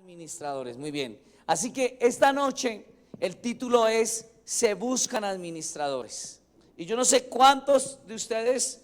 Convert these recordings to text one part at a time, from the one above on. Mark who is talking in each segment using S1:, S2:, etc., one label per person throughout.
S1: Administradores, muy bien. Así que esta noche el título es Se buscan administradores. Y yo no sé cuántos de ustedes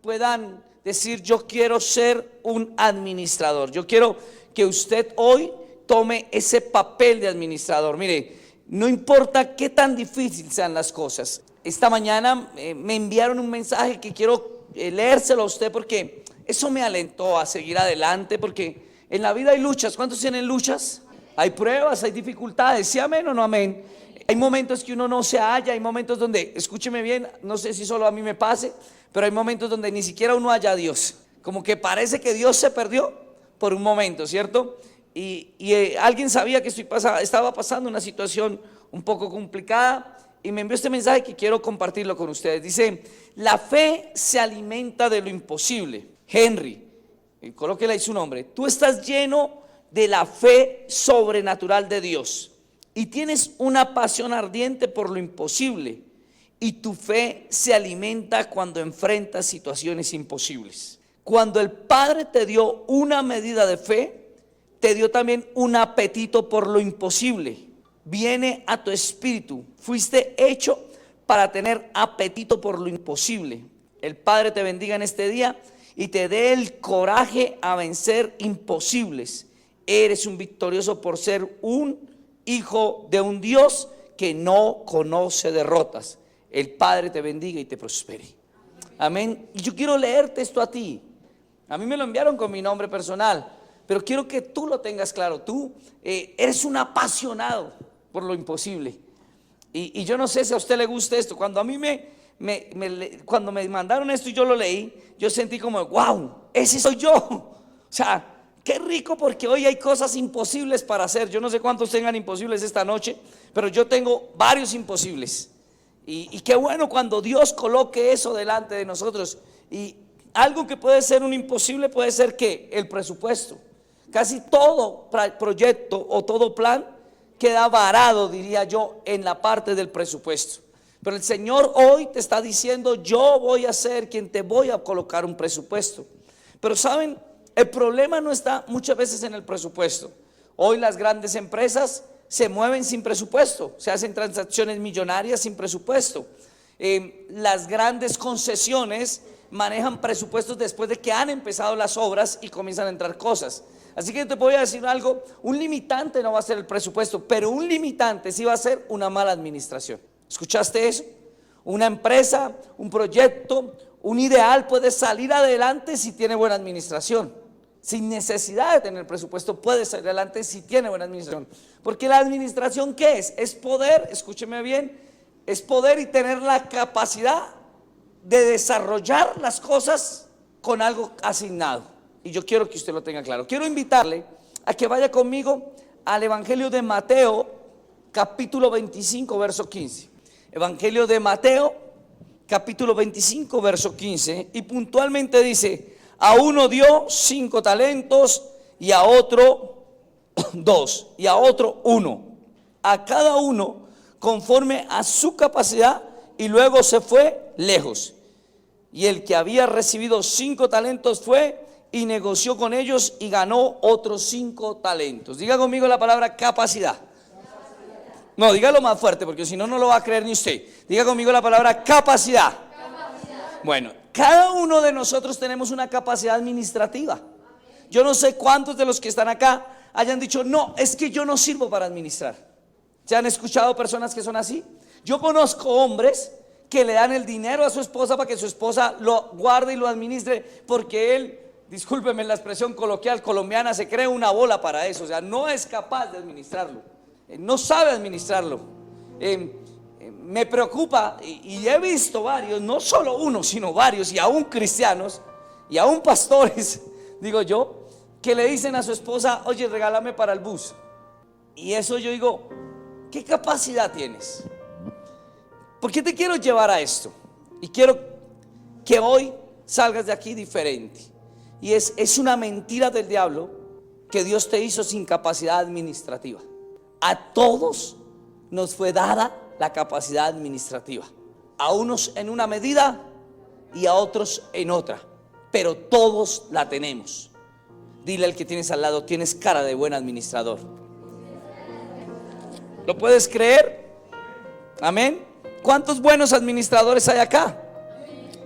S1: puedan decir yo quiero ser un administrador. Yo quiero que usted hoy tome ese papel de administrador. Mire, no importa qué tan difícil sean las cosas. Esta mañana me enviaron un mensaje que quiero leérselo a usted porque eso me alentó a seguir adelante, porque en la vida hay luchas. ¿Cuántos tienen luchas? Hay pruebas, hay dificultades. ¿Sí amén o no amén? Hay momentos que uno no se halla, hay momentos donde, escúcheme bien, no sé si solo a mí me pase, pero hay momentos donde ni siquiera uno halla a Dios. Como que parece que Dios se perdió por un momento, ¿cierto? Y alguien sabía que estaba pasando una situación un poco complicada y me envió este mensaje que quiero compartirlo con ustedes. Dice: la fe se alimenta de lo imposible. Henry, colóquele ahí su nombre. Tú estás lleno de la fe sobrenatural de Dios y tienes una pasión ardiente por lo imposible, y tu fe se alimenta cuando enfrentas situaciones imposibles. Cuando el Padre te dio una medida de fe, te dio también un apetito por lo imposible. Viene a tu espíritu. Fuiste hecho para tener apetito por lo imposible. El Padre te bendiga en este día y te dé el coraje a vencer imposibles. Eres un victorioso por ser un hijo de un Dios que no conoce derrotas. El Padre te bendiga y te prospere. Amén. Y yo quiero leerte esto a ti. A mí me lo enviaron con mi nombre personal, pero quiero que tú lo tengas claro. Tú eres un apasionado por lo imposible. Y yo no sé si a usted le gusta esto. Cuando a mí cuando me mandaron esto y yo lo leí, yo sentí como, wow, ese soy yo. O sea, qué rico, porque hoy hay cosas imposibles para hacer. Yo no sé cuántos tengan imposibles esta noche, pero yo tengo varios imposibles. Y qué bueno cuando Dios coloque eso delante de nosotros. Y algo que puede ser un imposible puede ser que el presupuesto. Casi todo proyecto o todo plan queda varado, diría yo, en la parte del presupuesto. Pero el Señor hoy te está diciendo: yo voy a ser quien te voy a colocar un presupuesto. Pero saben, el problema no está muchas veces en el presupuesto. Hoy las grandes empresas se mueven sin presupuesto, se hacen transacciones millonarias sin presupuesto. Las grandes concesiones manejan presupuestos después de que han empezado las obras y comienzan a entrar cosas. Así que te voy a decir algo: un limitante no va a ser el presupuesto, pero un limitante sí va a ser una mala administración. ¿Escuchaste eso? Una empresa, un proyecto, un ideal puede salir adelante si tiene buena administración. Sin necesidad de tener presupuesto puede salir adelante si tiene buena administración. Porque la administración, ¿qué es? Es poder, escúcheme bien, es poder y tener la capacidad de desarrollar las cosas con algo asignado. Y yo quiero que usted lo tenga claro. Quiero invitarle a que vaya conmigo al Evangelio de Mateo, capítulo 25, verso 15. Evangelio de Mateo, capítulo 25, verso 15. Y puntualmente dice: a uno dio 5 talentos, y a otro 2, y a otro 1. A cada uno conforme a su capacidad, y luego se fue lejos. Y el que había recibido 5 talentos fue y negoció con ellos y ganó otros 5 talentos. Diga conmigo la palabra capacidad. No, dígalo más fuerte, porque si no, no lo va a creer ni usted. Diga conmigo la palabra capacidad. Bueno, cada uno de nosotros tenemos una capacidad administrativa. Yo no sé cuántos de los que están acá hayan dicho: no, es que yo no sirvo para administrar. ¿Se han escuchado personas que son así? Yo conozco hombres que le dan el dinero a su esposa para que su esposa lo guarde y lo administre, porque él, discúlpeme la expresión coloquial colombiana, se cree una bola para eso. O sea, no es capaz de administrarlo, no sabe administrarlo. Me preocupa, y he visto varios, no solo uno, sino varios, y aún cristianos, y aún pastores, digo yo, que le dicen a su esposa: oye, regálame para el bus. Y eso yo digo: ¿qué capacidad tienes? ¿Por qué te quiero llevar a esto? Y quiero que hoy salgas de aquí diferente. Y es una mentira del diablo que Dios te hizo sin capacidad administrativa. A todos nos fue dada la capacidad administrativa, a unos en una medida y a otros en otra, pero todos la tenemos. Dile al que tienes al lado: tienes cara de buen administrador. ¿Lo puedes creer? Amén. ¿Cuántos buenos administradores hay acá?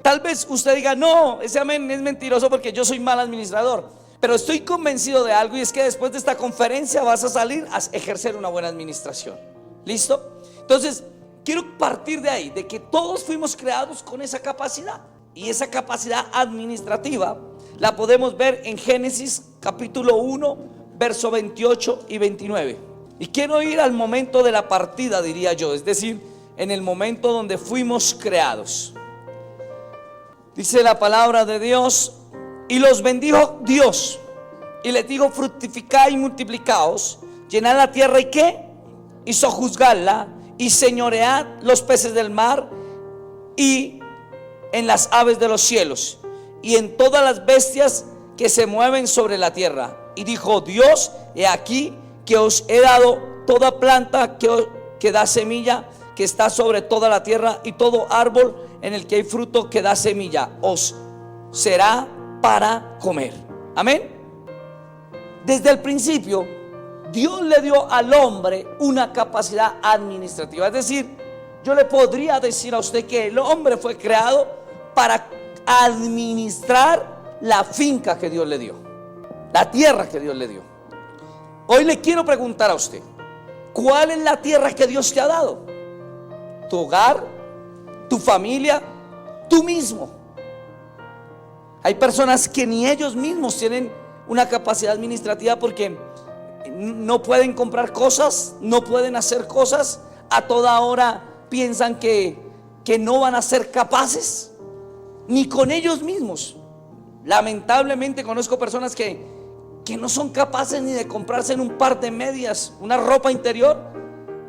S1: Tal vez usted diga: no, ese amén es mentiroso porque yo soy mal administrador. Pero estoy convencido de algo, y es que después de esta conferencia vas a salir a ejercer una buena administración. ¿Listo? Entonces quiero partir de ahí, de que todos fuimos creados con esa capacidad. Y esa capacidad administrativa la podemos ver en Génesis capítulo 1, verso 28 y 29. Y quiero ir al momento de la partida, diría yo, es decir, en el momento donde fuimos creados. Dice la palabra de Dios: y los bendijo Dios, y les dijo: fructificad y multiplicaos, llenad la tierra, y ¿qué? Y sojuzgadla, y señoread los peces del mar, y en las aves de los cielos, y en todas las bestias que se mueven sobre la tierra. Y dijo Dios: he aquí que os he dado toda planta que da semilla, que está sobre toda la tierra, y todo árbol en el que hay fruto que da semilla, os será para comer. Amén. Desde el principio, Dios le dio al hombre una capacidad administrativa. Es decir, yo le podría decir a usted que el hombre fue creado para administrar la finca que Dios le dio, la tierra que Dios le dio. Hoy le quiero preguntar a usted: ¿cuál es la tierra que Dios te ha dado? ¿Tu hogar? ¿Tu familia? ¿Tú mismo? Hay personas que ni ellos mismos tienen una capacidad administrativa porque no pueden comprar cosas, no pueden hacer cosas. A toda hora piensan que no van a ser capaces, ni con ellos mismos. Lamentablemente conozco personas que no son capaces ni de comprarse en un par de medias, una ropa interior,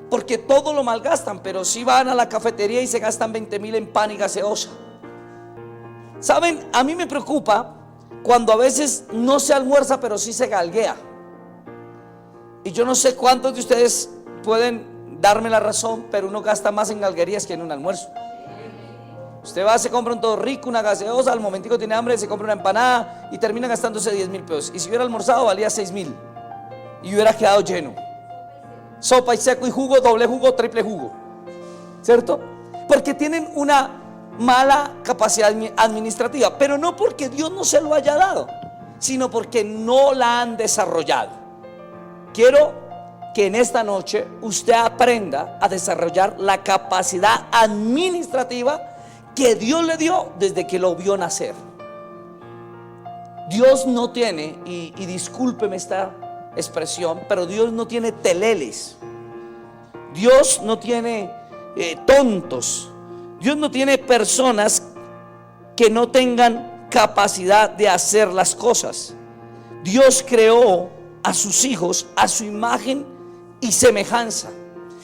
S1: porque todo lo malgastan. Pero sí van a la cafetería y se gastan 20,000 en pan y gaseosa. Saben, a mí me preocupa cuando a veces no se almuerza, pero sí se galguea. Y yo no sé cuántos de ustedes pueden darme la razón, pero uno gasta más en galguerías que en un almuerzo. Usted va, se compra un todo rico, una gaseosa, al momentico tiene hambre, se compra una empanada y termina gastándose 10,000 pesos. Y si hubiera almorzado valía 6,000 y hubiera quedado lleno. Sopa y seco y jugo, doble jugo, triple jugo, ¿cierto? Porque tienen una mala capacidad administrativa, pero no porque Dios no se lo haya dado, sino porque no la han desarrollado. Quiero que en esta noche usted aprenda a desarrollar la capacidad administrativa que Dios le dio desde que lo vio nacer. Dios no tiene, y discúlpeme esta expresión, pero Dios no tiene teleles. Dios no tiene tontos. Dios no tiene personas que no tengan capacidad de hacer las cosas. Dios creó a sus hijos a su imagen y semejanza,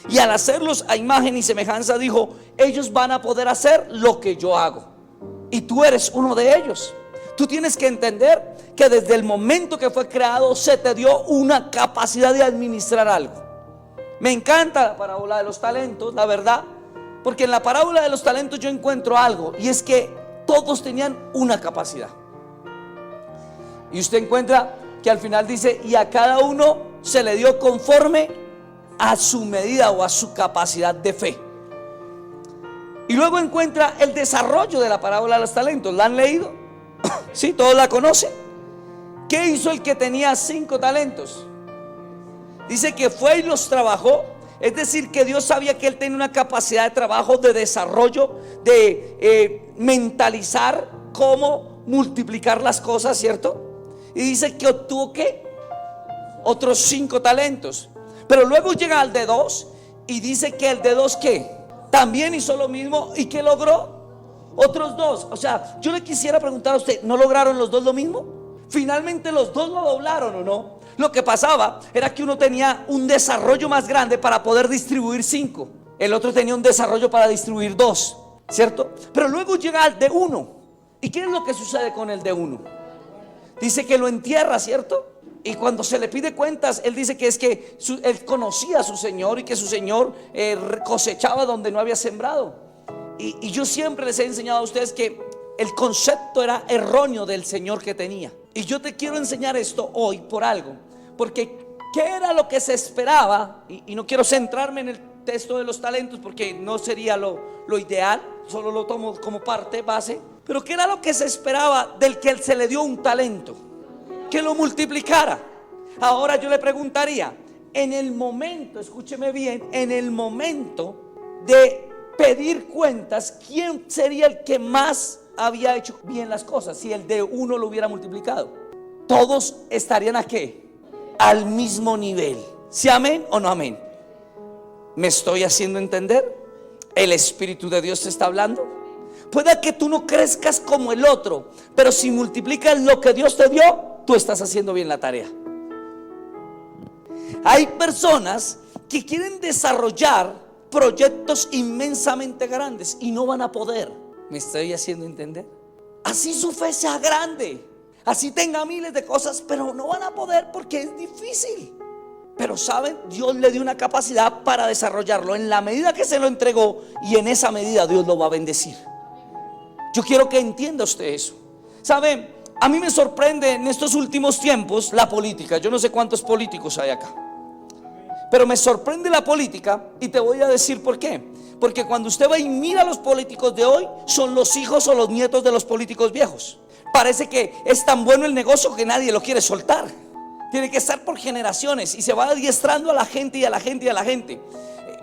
S1: y al hacerlos a imagen y semejanza dijo: ellos van a poder hacer lo que yo hago, y tú eres uno de ellos. Tú tienes que entender que desde el momento que fue creado se te dio una capacidad de administrar algo. Me encanta la parábola de los talentos, la verdad, porque en la parábola de los talentos yo encuentro algo, y es que todos tenían una capacidad. Y usted encuentra que al final dice: y a cada uno se le dio conforme a su medida o a su capacidad de fe. Y luego encuentra el desarrollo de la parábola de los talentos. ¿La han leído? Sí, todos la conocen. ¿Qué hizo el que tenía 5 talentos? Dice que fue y los trabajó. Es decir, que Dios sabía que él tenía una capacidad de trabajo, de desarrollo, de mentalizar cómo multiplicar las cosas, ¿cierto? Y dice que obtuvo ¿qué? Otros 5 talentos. Pero luego llega al de 2 y dice que el de 2 ¿qué? También hizo lo mismo. ¿Y qué logró? Otros 2. O sea, yo le quisiera preguntar a usted: ¿no lograron los 2 lo mismo? Finalmente los 2 lo doblaron, ¿o no? Lo que pasaba era que uno tenía un desarrollo más grande para poder distribuir 5. El otro tenía un desarrollo para distribuir 2, ¿cierto? Pero luego llega al de 1. ¿Y qué es lo que sucede con el de 1? Dice que lo entierra, ¿cierto? Y cuando se le pide cuentas, él dice que es que él conocía a su señor y que su señor cosechaba donde no había sembrado. Y yo siempre les he enseñado a ustedes que el concepto era erróneo del señor que tenía. Y yo te quiero enseñar esto hoy por algo, porque ¿qué era lo que se esperaba? Y no quiero centrarme en el texto de los talentos porque no sería lo ideal, solo lo tomo como parte, base. Pero ¿qué era lo que se esperaba del que se le dio un talento? Que lo multiplicara. Ahora yo le preguntaría, en el momento, escúcheme bien, en el momento de pedir cuentas, ¿quién sería el que más había hecho bien las cosas? Si el de uno lo hubiera multiplicado, todos estarían ¿a qué? Al mismo nivel. ¿Sí amén o no amén? ¿Me estoy haciendo entender? ¿El Espíritu de Dios te está hablando? Puede que tú no crezcas como el otro, pero si multiplicas lo que Dios te dio, tú estás haciendo bien la tarea. Hay personas que quieren desarrollar proyectos inmensamente grandes y no van a poder. ¿Me estoy haciendo entender? Así su fe sea grande, así tenga miles de cosas, pero no van a poder porque es difícil. Pero saben, Dios le dio una capacidad para desarrollarlo en la medida que se lo entregó, y en esa medida Dios lo va a bendecir. Yo quiero que entienda usted eso. Saben, a mí me sorprende en estos últimos tiempos la política. Yo no sé cuántos políticos hay acá, pero me sorprende la política, y te voy a decir por qué. Porque cuando usted va y mira a los políticos de hoy, son los hijos o los nietos de los políticos viejos. Parece que es tan bueno el negocio que nadie lo quiere soltar. Tiene que estar por generaciones y se va adiestrando a la gente y a la gente y a la gente.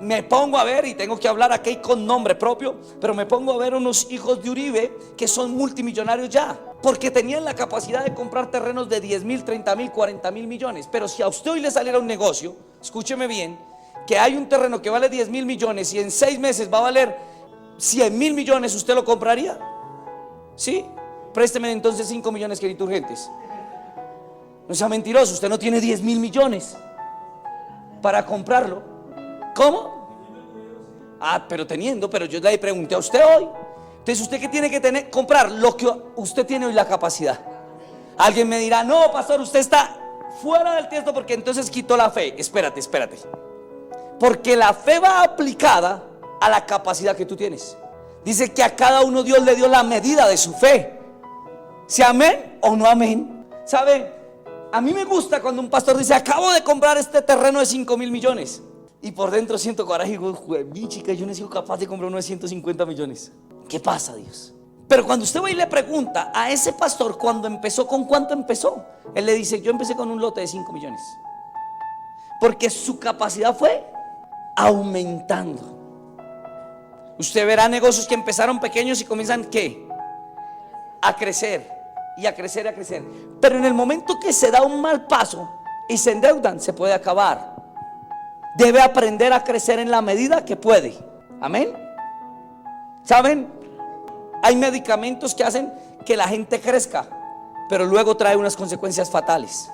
S1: Me pongo a ver, y tengo que hablar aquí con nombre propio, pero me pongo a ver unos hijos de Uribe que son multimillonarios ya, porque tenían la capacidad de comprar terrenos de 10.000, 30.000, 40.000 millones. Pero si a usted hoy le saliera un negocio, escúcheme bien, que hay un terreno que vale 10.000 millones y en 6 meses va a valer 100.000 millones, ¿usted lo compraría? ¿Sí? Présteme entonces 5 millones, queridos urgentes. No sea mentiroso, usted no tiene 10.000 millones para comprarlo. ¿Cómo? Pero yo le pregunté a usted hoy. Entonces, ¿usted qué tiene que comprar? Lo que usted tiene hoy, la capacidad. Alguien me dirá, no, pastor, usted está fuera del texto porque entonces quitó la fe. Espérate. Porque la fe va aplicada a la capacidad que tú tienes. Dice que a cada uno Dios le dio la medida de su fe. ¿Sí amén o no amén? ¿Sabe? A mí me gusta cuando un pastor dice, acabo de comprar este terreno de 5.000 millones. Y por dentro siento coraje y digo, mi chica, yo no he sido capaz de comprar uno de 150 millones. ¿Qué pasa, Dios? Pero cuando usted va y le pregunta a ese pastor cuando empezó, ¿con cuánto empezó? Él le dice, yo empecé con un lote de 5 millones. Porque su capacidad fue aumentando. Usted verá negocios que empezaron pequeños y comienzan ¿qué? A crecer. Y a crecer y a crecer. Pero en el momento que se da un mal paso y se endeudan, se puede acabar. Debe aprender a crecer en la medida que puede. Amén. ¿Saben? Hay medicamentos que hacen que la gente crezca, pero luego trae unas consecuencias fatales,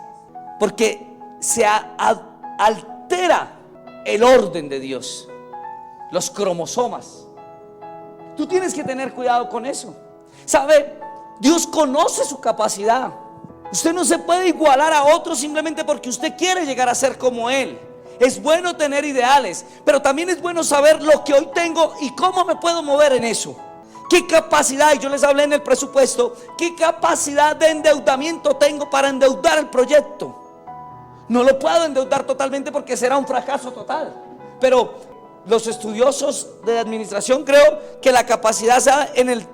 S1: porque se altera el orden de Dios, los cromosomas. Tú tienes que tener cuidado con eso. ¿Sabe? Dios conoce su capacidad. Usted no se puede igualar a otro simplemente porque usted quiere llegar a ser como Él. Es bueno tener ideales, pero también es bueno saber lo que hoy tengo y cómo me puedo mover en eso. ¿Qué capacidad? Y yo les hablé en el presupuesto. ¿Qué capacidad de endeudamiento tengo para endeudar el proyecto? No lo puedo endeudar totalmente porque será un fracaso total. Pero los estudiosos de administración creo que la capacidad sea en el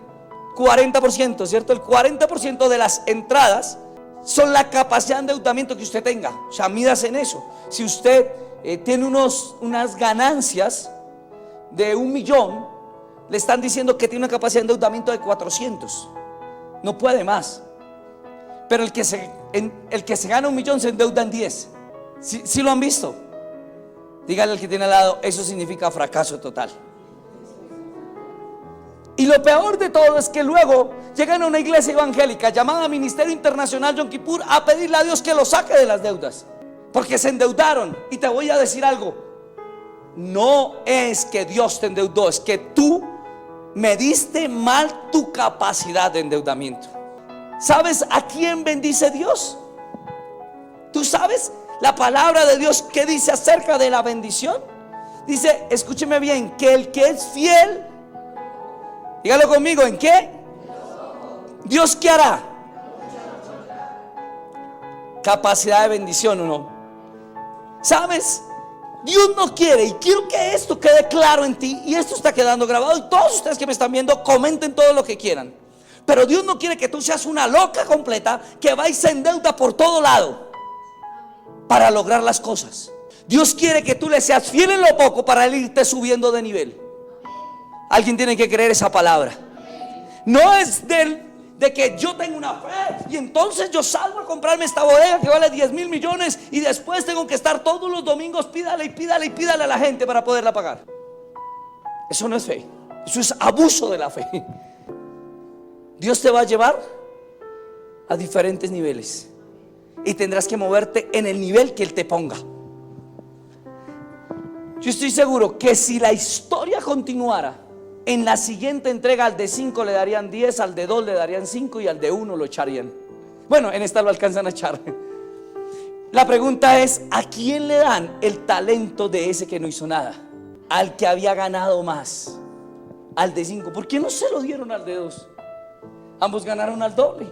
S1: 40%, ¿cierto? El 40% de las entradas son la capacidad de endeudamiento que usted tenga. O sea, mídase en eso. Si usted tiene unas ganancias de 1 millón, le están diciendo que tiene una capacidad de endeudamiento de 400. No puede más. Pero el que se gana 1 millón se endeuda en 10. ¿Sí lo han visto? Dígale al que tiene al lado, eso significa fracaso total. Y lo peor de todo es que luego llegan a una iglesia evangélica llamada Ministerio Internacional Yom Kippur a pedirle a Dios que lo saque de las deudas, porque se endeudaron. Y te voy a decir algo, no es que Dios te endeudó, es que tú mediste mal tu capacidad de endeudamiento. ¿Sabes a quién bendice Dios? ¿Tú sabes la palabra de Dios qué dice acerca de la bendición? Dice, escúcheme bien, que el que es fiel, dígalo conmigo, ¿en qué? Dios, ¿qué hará? capacidad de bendición, ¿o no? ¿Sabes? Dios no quiere, y quiero que esto quede claro en ti, y esto está quedando grabado, y todos ustedes que me están viendo, comenten todo lo que quieran. Pero Dios no quiere que tú seas una loca completa que va y se endeuda por todo lado para lograr las cosas. Dios quiere que tú le seas fiel en lo poco para irte subiendo de nivel. Alguien tiene que creer esa palabra. No es de que yo tengo una fe y entonces yo salgo a comprarme esta bodega que vale 10,000 millones y después tengo que estar todos los domingos pídale y pídale y pídale a la gente para poderla pagar. Eso no es fe, eso es abuso de la fe. Dios te va a llevar a diferentes niveles y tendrás que moverte en el nivel que Él te ponga. Yo estoy seguro que si la historia continuara, en la siguiente entrega al de 5 le darían 10, al de 2 le darían 5 y al de 1 lo echarían. Bueno, en esta lo alcanzan a echar. La pregunta es: ¿a quién le dan el talento de ese que no hizo nada? Al que había ganado más, al de 5. ¿Por qué no se lo dieron al de 2? Ambos ganaron al doble.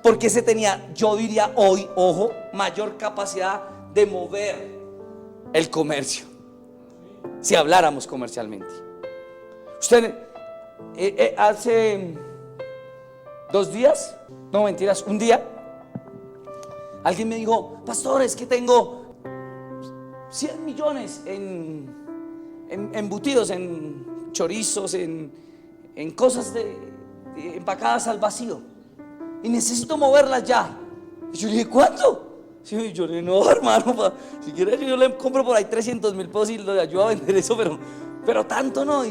S1: Porque ese tenía, yo diría hoy, ojo, mayor capacidad de mover el comercio, si habláramos comercialmente. Usted hace 2 días, no mentiras, un día, alguien me dijo: pastor, es que tengo 100 millones en embutidos, en chorizos, en cosas empacadas al vacío, y necesito moverlas ya. Y yo le dije: ¿cuánto? Sí, yo le dije: no, hermano, si quieres yo le compro por ahí 300,000 pesos y le ayudo a vender eso, pero tanto no.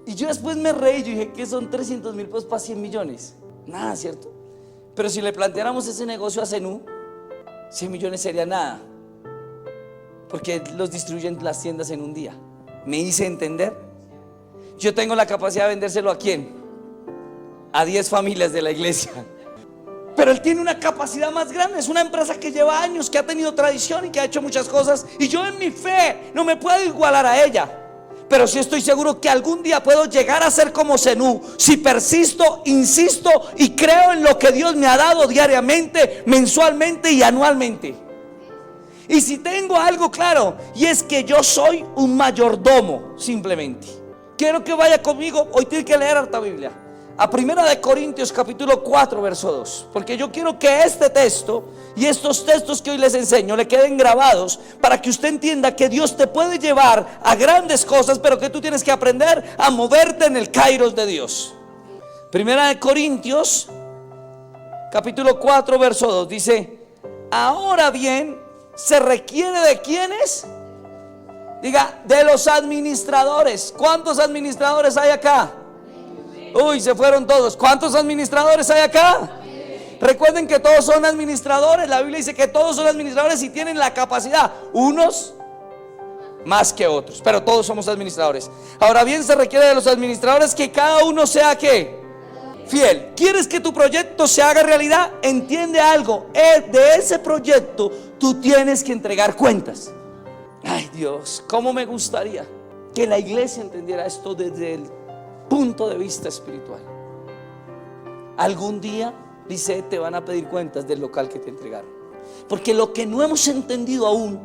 S1: Y yo después me reí, yo dije: ¿qué son 300,000 pesos para 100 millones? Nada, ¿cierto? Pero si le planteáramos ese negocio a Zenú, 100 millones sería nada, porque los distribuyen las tiendas en un día. ¿Me hice entender? Yo tengo la capacidad de vendérselo ¿a quién? A 10 familias de la iglesia. Pero él tiene una capacidad más grande. Es una empresa que lleva años, que ha tenido tradición y que ha hecho muchas cosas, y yo en mi fe no me puedo igualar a ella. Pero sí estoy seguro que algún día puedo llegar a ser como Zenú, si persisto, insisto y creo en lo que Dios me ha dado diariamente, mensualmente y anualmente. Y si tengo algo claro, y es que yo soy un mayordomo, simplemente. Quiero que vaya conmigo, hoy tiene que leer harta Biblia, a 1 Corintios capítulo 4 verso 2, porque yo quiero que este texto y estos textos que hoy les enseño le queden grabados, para que usted entienda que Dios te puede llevar a grandes cosas, pero que tú tienes que aprender a moverte en el kairos de Dios. 1 Corintios capítulo 4 verso 2 dice: ahora bien, se requiere de ¿quiénes? Diga, de los administradores. ¿Cuántos administradores hay acá? Uy, se fueron todos. ¿Cuántos administradores hay acá? Recuerden que todos son administradores. La Biblia dice que todos son administradores y tienen la capacidad, unos más que otros, pero todos somos administradores. Ahora bien, se requiere de los administradores que cada uno sea ¿qué? Fiel. ¿Quieres que tu proyecto se haga realidad? Entiende algo, de ese proyecto tú tienes que entregar cuentas. Ay, Dios, cómo me gustaría que la iglesia entendiera esto desde el punto de vista espiritual. Algún día, dice, te van a pedir cuentas del local que te entregaron, porque lo que no hemos entendido aún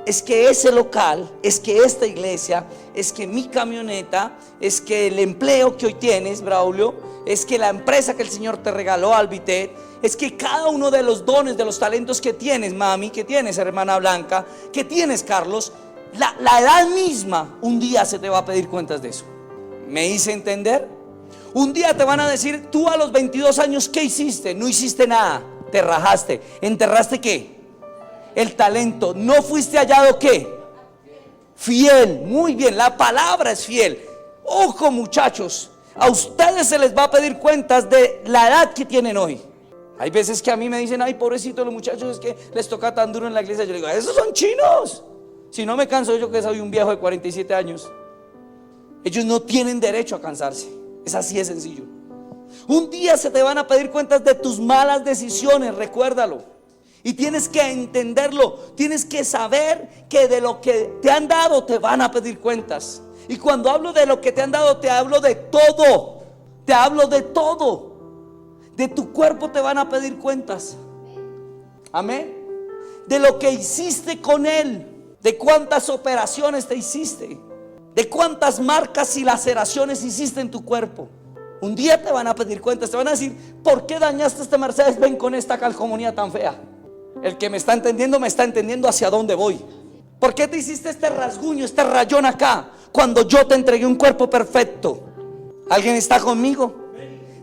S1: es que ese local, es que esta iglesia, es que mi camioneta, es que el empleo que hoy tienes, Braulio, es que la empresa que el Señor te regaló, Albitet, es que cada uno de los dones, de los talentos que tienes, mami, que tienes, hermana Blanca, que tienes, Carlos, la edad misma, un día se te va a pedir cuentas de eso. ¿Me hice entender? Un día te van a decir: tú a los 22 años, ¿qué hiciste? No hiciste nada, te rajaste. ¿Enterraste qué? El talento. ¿No fuiste hallado qué? Fiel. Muy bien, la palabra es fiel. Ojo, muchachos, a ustedes se les va a pedir cuentas de la edad que tienen hoy. Hay veces que a mí me dicen: ay, pobrecito los muchachos, es que les toca tan duro en la iglesia. Yo le digo: esos son chinos. Si no me canso yo, que soy un viejo de 47 años. Ellos no tienen derecho a cansarse. Es así de sencillo. Un día se te van a pedir cuentas de tus malas decisiones, recuérdalo. Y tienes que entenderlo. Tienes que saber que de lo que te han dado te van a pedir cuentas. Y cuando hablo de lo que te han dado, te hablo de todo. Te hablo de todo. De tu cuerpo te van a pedir cuentas. Amén. De lo que hiciste con Él, de cuántas operaciones te hiciste, de cuántas marcas y laceraciones hiciste en tu cuerpo. Un día te van a pedir cuentas, te van a decir: ¿por qué dañaste este Mercedes-Benz con esta calcomanía tan fea? El que me está entendiendo hacia dónde voy. ¿Por qué te hiciste este rasguño, este rayón acá, cuando yo te entregué un cuerpo perfecto? ¿Alguien está conmigo?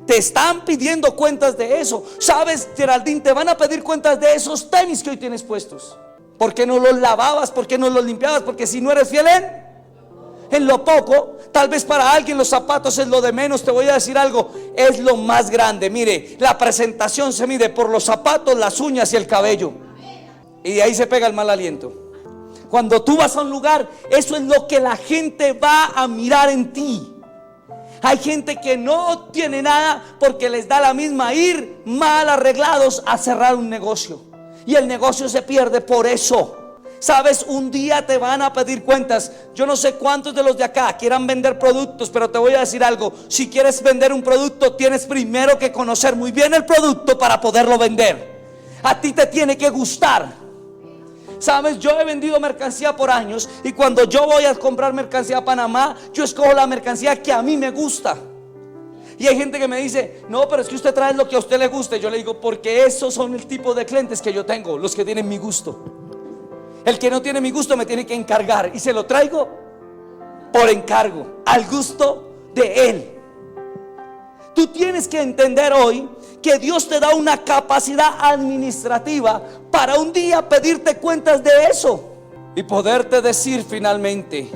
S1: Te están pidiendo cuentas de eso. ¿Sabes, Geraldine? Te van a pedir cuentas de esos tenis que hoy tienes puestos. ¿Por qué no los lavabas? ¿Por qué no los limpiabas? Porque si no eres fiel en lo poco, tal vez para alguien los zapatos es lo de menos. Te voy a decir algo, es lo más grande. Mire, la presentación se mide por los zapatos, las uñas y el cabello, y de ahí se pega el mal aliento. Cuando tú vas a un lugar, eso es lo que la gente va a mirar en ti. Hay gente que no tiene nada porque les da la misma ir mal arreglados a cerrar un negocio, y el negocio se pierde por eso. Sabes, un día te van a pedir cuentas. Yo no sé cuántos de los de acá quieran vender productos, pero te voy a decir algo: si quieres vender un producto, tienes primero que conocer muy bien el producto para poderlo vender. A ti te tiene que gustar. Sabes, yo he vendido mercancía por años, y cuando yo voy a comprar mercancía a Panamá, yo escojo la mercancía que a mí me gusta. Y hay gente que me dice: no, pero es que usted trae lo que a usted le guste. Yo le digo: porque esos son el tipo de clientes que yo tengo, los que tienen mi gusto. El que no tiene mi gusto me tiene que encargar, y se lo traigo por encargo, al gusto de Él. Tú tienes que entender hoy que Dios te da una capacidad administrativa para un día pedirte cuentas de eso y poderte decir finalmente: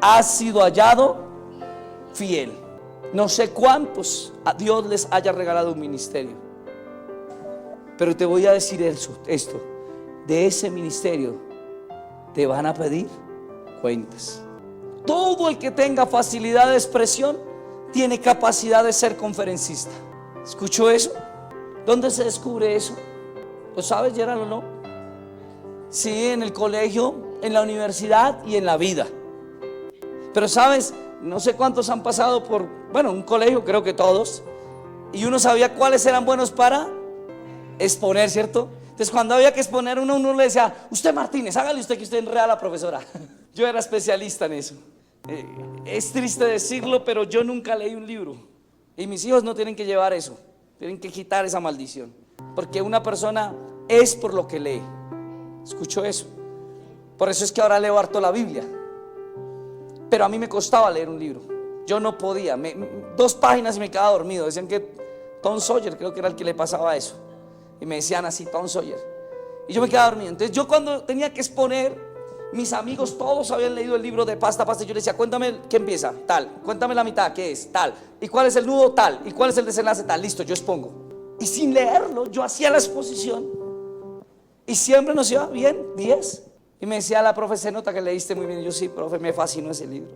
S1: has sido hallado fiel. No sé cuántos a Dios les haya regalado un ministerio, pero te voy a decir esto: de ese ministerio te van a pedir cuentas. Todo el que tenga facilidad de expresión tiene capacidad de ser conferencista. ¿Escuchó eso? ¿Dónde se descubre eso? ¿Lo sabes, Gerald, o no? Sí, en el colegio, en la universidad y en la vida. Pero sabes, no sé cuántos han pasado por, un colegio, creo que todos, y uno sabía cuáles eran buenos para exponer, ¿cierto? Entonces, cuando había que exponer, uno le decía: usted, Martínez, hágale usted, que usted enreda a la profesora. Yo era especialista en eso. Es triste decirlo, pero yo nunca leí un libro, y mis hijos no tienen que llevar eso. Tienen que quitar esa maldición, porque una persona es por lo que lee. ¿Escuchó eso? Por eso es que ahora leo harto la Biblia. Pero a mí me costaba leer un libro. Yo no podía, 2 páginas y me quedaba dormido. Decían que Tom Sawyer, creo que era el que le pasaba eso, y me decían así: Tom Sawyer, y yo me quedaba dormido. Entonces yo, cuando tenía que exponer, mis amigos todos habían leído el libro de pasta a pasta. Yo les decía: cuéntame qué empieza, tal, cuéntame la mitad, qué es, tal, y cuál es el nudo, tal, y cuál es el desenlace, tal. Listo, yo expongo. Y sin leerlo, yo hacía la exposición, y siempre nos iba bien, 10. Y me decía la profe: se nota que leíste muy bien. Y yo: sí, profe, me fascinó ese libro.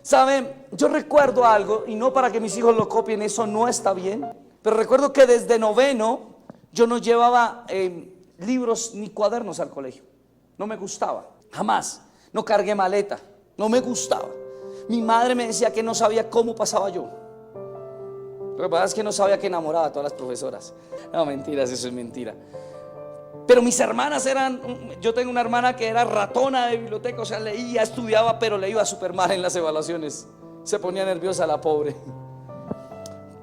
S1: Saben, yo recuerdo algo, y no para que mis hijos lo copien, eso no está bien, pero recuerdo que desde noveno yo no llevaba libros ni cuadernos al colegio. No me gustaba, jamás. No cargué maleta, no me gustaba. Mi madre me decía que no sabía cómo pasaba yo. Lo que pasa es que no sabía que enamoraba a todas las profesoras. No, mentiras, eso es mentira. Pero mis hermanas yo tengo una hermana que era ratona de biblioteca, o sea, leía, estudiaba, pero le iba súper mal en las evaluaciones. Se ponía nerviosa la pobre.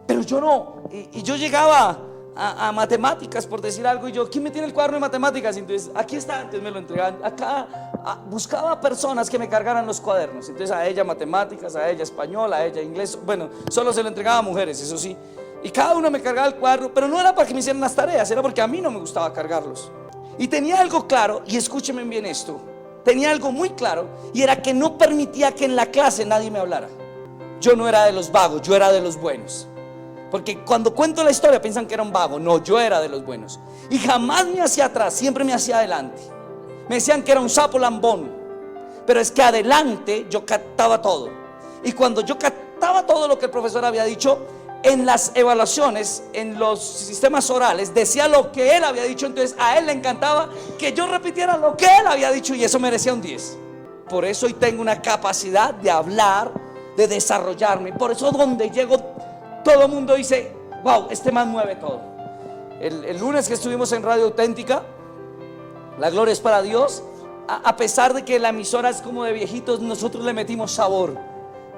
S1: Pero yo no, y yo llegaba a matemáticas, por decir algo, y yo: ¿quién me tiene el cuaderno de matemáticas? Entonces, aquí está, entonces me lo entregaban. Acá buscaba personas que me cargaran los cuadernos. Entonces, a ella matemáticas, a ella español, a ella inglés. Bueno, solo se lo entregaba a mujeres, eso sí. Y cada una me cargaba el cuaderno, pero no era para que me hicieran las tareas, era porque a mí no me gustaba cargarlos. Y tenía algo claro, y escúchenme bien esto: tenía algo muy claro, y era que no permitía que en la clase nadie me hablara. Yo no era de los vagos, yo era de los buenos. Porque cuando cuento la historia piensan que era un vago. No, yo era de los buenos. Y jamás me hacía atrás, siempre me hacía adelante. Me decían que era un sapo lambón, pero es que adelante yo captaba todo. Y cuando yo captaba todo lo que el profesor había dicho, en las evaluaciones, en los sistemas orales, decía lo que él había dicho. Entonces a él le encantaba que yo repitiera lo que él había dicho, y eso merecía un 10. Por eso hoy tengo una capacidad de hablar, de desarrollarme. Por eso donde llego, todo el mundo dice: wow, este man mueve todo. el lunes que estuvimos en Radio Auténtica, la gloria es para Dios. A pesar de que la emisora es como de viejitos, nosotros le metimos sabor